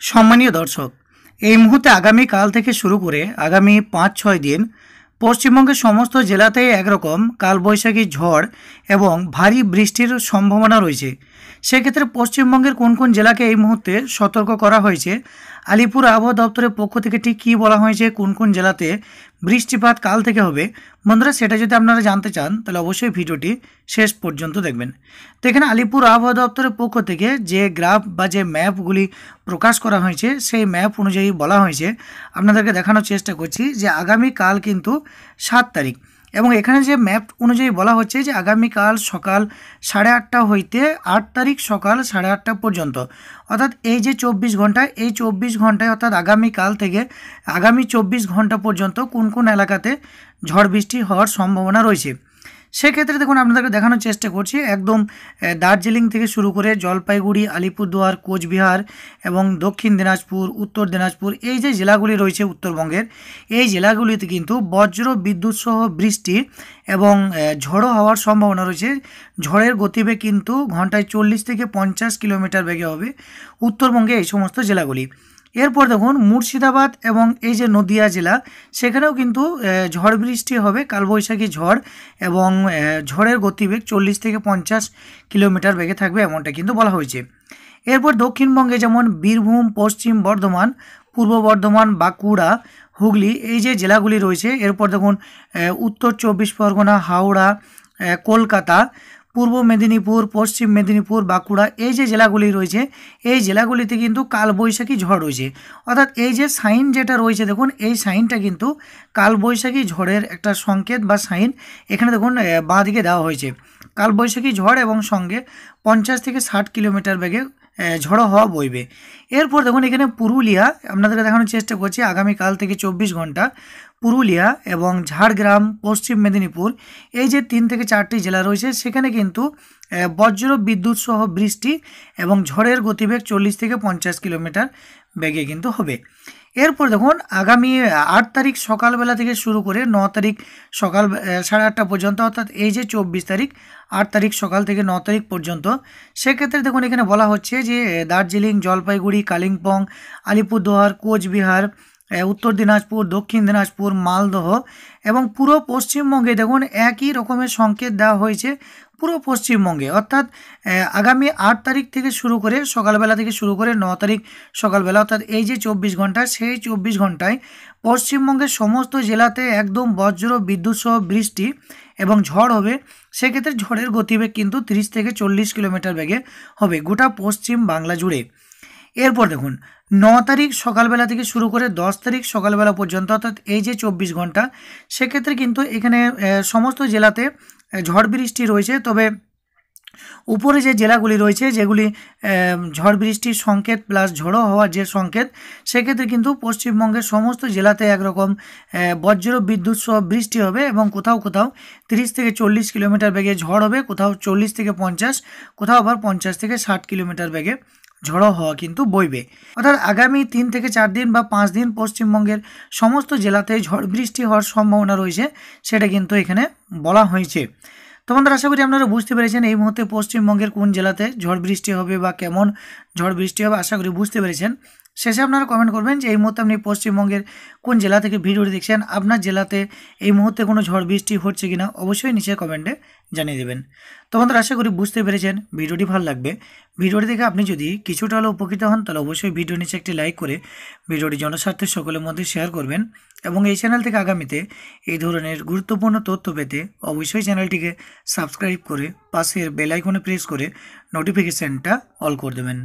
সম্মানীয় দর্শক, এই মুহূর্তে আগামীকাল থেকে শুরু করে আগামী ৫-৬ দিন পশ্চিমবঙ্গের সমস্ত জেলাতেই একরকম কালবৈশাখী ঝড় এবং ভারী বৃষ্টির সম্ভাবনা রয়েছে। সেক্ষেত্রে পশ্চিমবঙ্গের কোন কোন জেলাকে এই মুহূর্তে সতর্ক করা হয়েছে, আলিপুর আবহাওয়া দপ্তরের পক্ষ থেকে ঠিক কী বলা হয়েছে, কোন কোন জেলাতে বৃষ্টিপাত কাল থেকে হবে, বন্ধুরা সেটা যদি আপনারা জানতে চান তাহলে অবশ্যই ভিডিওটি শেষ পর্যন্ত দেখবেন। তো এখানে আলিপুর আবহাওয়া দপ্তরের পক্ষ থেকে যে গ্রাফ বা যে ম্যাপগুলি প্রকাশ করা হয়েছে সেই ম্যাপ অনুযায়ী বলা হয়েছে, আপনাদেরকে দেখানোর চেষ্টা করছি যে আগামীকাল কিন্তু 7 তারিখ, এবং এখানে যে ম্যাপ অনুযায়ী বলা হচ্ছে যে আগামীকাল সকাল 8:30 হইতে 8 তারিখ সকাল 8:30 পর্যন্ত, অর্থাৎ এই যে 24 ঘন্টা, এই 24 ঘন্টায় অর্থাৎ আগামীকাল থেকে আগামী 24 ঘন্টা পর্যন্ত কোন কোন এলাকাতে ঝড় বৃষ্টি হওয়ার সম্ভাবনা রয়েছে। সেক্ষেত্রে দেখুন আপনাদেরকে দেখানোর চেষ্টা করছি একদম দার্জিলিং থেকে শুরু করে জলপাইগুড়ি, আলিপুরদুয়ার, কোচবিহার এবং দক্ষিণ দিনাজপুর, উত্তর দিনাজপুর, এই যে জেলাগুলি রয়েছে উত্তরবঙ্গের, এই জেলাগুলিতে কিন্তু বজ্র বিদ্যুৎ সহ বৃষ্টি এবং ঝড়ো হওয়ার সম্ভাবনা রয়েছে। ঝড়ের গতিবেগ কিন্তু ঘন্টায় 40 থেকে 50 কিলোমিটার বেগে হবে উত্তরবঙ্গে এই সমস্ত জেলাগুলি। এরপর দেখুন মুর্শিদাবাদ এবং এই যে নদিয়া জেলা, সেখানেও কিন্তু ঝড় বৃষ্টি হবে, কালবৈশাখী ঝড় এবং ঝড়ের গতিবেগ 40 থেকে 50 কিলোমিটার বেগে থাকবে, এমনটা কিন্তু বলা হয়েছে। এরপর দক্ষিণবঙ্গে যেমন বীরভূম, পশ্চিম বর্ধমান, পূর্ব বর্ধমান, বাঁকুড়া, হুগলি, এই যে জেলাগুলি রয়েছে। এরপর দেখুন উত্তর 24 পরগনা, হাওড়া, কলকাতা, পূর্ব মেদিনীপুর, পশ্চিম মেদিনীপুর, বাঁকুড়া, এই যে জেলাগুলি রয়েছে, এই জেলাগুলিতে কিন্তু কালবৈশাখী ঝড় রয়েছে। অর্থাৎ এই যে সাইন যেটা রয়েছে দেখুন, এই সাইনটা কিন্তু কালবৈশাখী ঝড়ের একটা সংকেত বা সাইন এখানে দেখুন বাঁ দিকে দেওয়া হয়েছে। কালবৈশাখী ঝড় এবং সঙ্গে 50 থেকে 60 কিলোমিটার বেগে ঝড়ো হওয়া বইবে। এরপর দেখুন এখানে পুরুলিয়া, আপনাদেরকে দেখানোর চেষ্টা করছি আগামীকাল থেকে 24 ঘন্টা পুরুলিয়া এবং ঝাড়গ্রাম, পশ্চিম মেদিনীপুর, এই যে 3 থেকে 4টি জেলা রয়েছে, সেখানে কিন্তু বজ্র বিদ্যুৎ সহ বৃষ্টি এবং ঝড়ের গতিবেগ 40 থেকে 50 কিলোমিটার বেগে কিন্তু হবে। এরপর দেখুন আগামী 8 তারিখ সকালবেলা থেকে শুরু করে 9 তারিখ সকাল 8:30 পর্যন্ত, অর্থাৎ এই যে 24 তারিখ, 8 তারিখ সকাল থেকে 9 তারিখ পর্যন্ত, সেক্ষেত্রে দেখুন এখানে বলা হচ্ছে যে দার্জিলিং, জলপাইগুড়ি, কালিম্পং, আলিপুরদুয়ার, কোচবিহার, উত্তর দিনাজপুর, দক্ষিণ দিনাজপুর, মালদহ এবং পুরো পশ্চিমবঙ্গে দেখুন একই রকমের সংকেত দেওয়া হয়েছে পুরো পশ্চিমবঙ্গে, অর্থাৎ আগামী 8 তারিখ থেকে শুরু করে সকালবেলা থেকে শুরু করে 9 তারিখ সকালবেলা, অর্থাৎ এই যে 24 ঘন্টা, সেই 24 ঘন্টায় পশ্চিমবঙ্গের সমস্ত জেলাতে একদম বজ্র বিদ্যুৎ সহ বৃষ্টি এবং ঝড় হবে। সেক্ষেত্রে ঝড়ের গতিবেগ কিন্তু 30 থেকে 40 কিলোমিটার বেগে হবে গোটা পশ্চিম বাংলা জুড়ে। এরপর দেখুন 9 তারিখ সকালবেলা থেকে শুরু করে 10 তারিখ সকালবেলা পর্যন্ত, অর্থাৎ এই যে 24 ঘন্টা, সেক্ষেত্রে কিন্তু এখানে সমস্ত জেলাতে ঝড় বৃষ্টি রয়েছে। তবে উপরে যে জেলাগুলি রয়েছে, যেগুলি ঝড় বৃষ্টির সংকেত প্লাস ঝড়ো হওয়ার যে সংকেত, সেক্ষেত্রে কিন্তু পশ্চিমবঙ্গের সমস্ত জেলাতে একরকম বজ্র বিদ্যুৎ সহ বৃষ্টি হবে এবং কোথাও কোথাও 30 থেকে 40 কিলোমিটার বেগে ঝড় হবে, কোথাও 40 থেকে 50, কোথাও আবার 50 থেকে 60 কিলোমিটার বেগে ঝড়ো হওয়া কিন্তু বইবে। অর্থাৎ আগামী 3 থেকে 4 দিন বা 5 দিন পশ্চিমবঙ্গের সমস্ত জেলাতে ঝড় বৃষ্টি হওয়ার সম্ভাবনা রয়েছে, সেটা কিন্তু এখানে বলা হয়েছে। তো বন্ধুরা আশা করি আপনারা বুঝতে পেরেছেন এই মুহূর্তে পশ্চিমবঙ্গের কোন জেলাতে ঝড় বৃষ্টি হবে বা কেমন ঝড় বৃষ্টি হবে, আশা করি বুঝতে পেরেছেন। শেষে আপনারা কমেন্ট করবেন যে এই মুহূর্তে আপনি পশ্চিমবঙ্গের কোন জেলা থেকে ভিডিওটি দেখছেন, আপনার জেলাতে এই মুহূর্তে কোনো ঝড় বৃষ্টি হচ্ছে কিনা অবশ্যই নিচে কমেন্টে জানিয়ে দেবেন। তো বন্ধুরা আশা করি বুঝতে পেরেছেন, ভিডিওটি ভালো লাগবে। ভিডিওটি দেখে আপনি যদি কিছুটা হলেও উপকৃত হন তাহলে অবশ্যই ভিডিও নিচে একটি লাইক করে ভিডিওটি জনস্বার্থে সকলের মধ্যে শেয়ার করবেন, এবং এই চ্যানেল থেকে আগামীতে এই ধরনের গুরুত্বপূর্ণ তথ্য পেতে অবশ্যই চ্যানেলটিকে সাবস্ক্রাইব করে পাশের বেল আইকনে প্রেস করে নোটিফিকেশানটা অল করে দেবেন।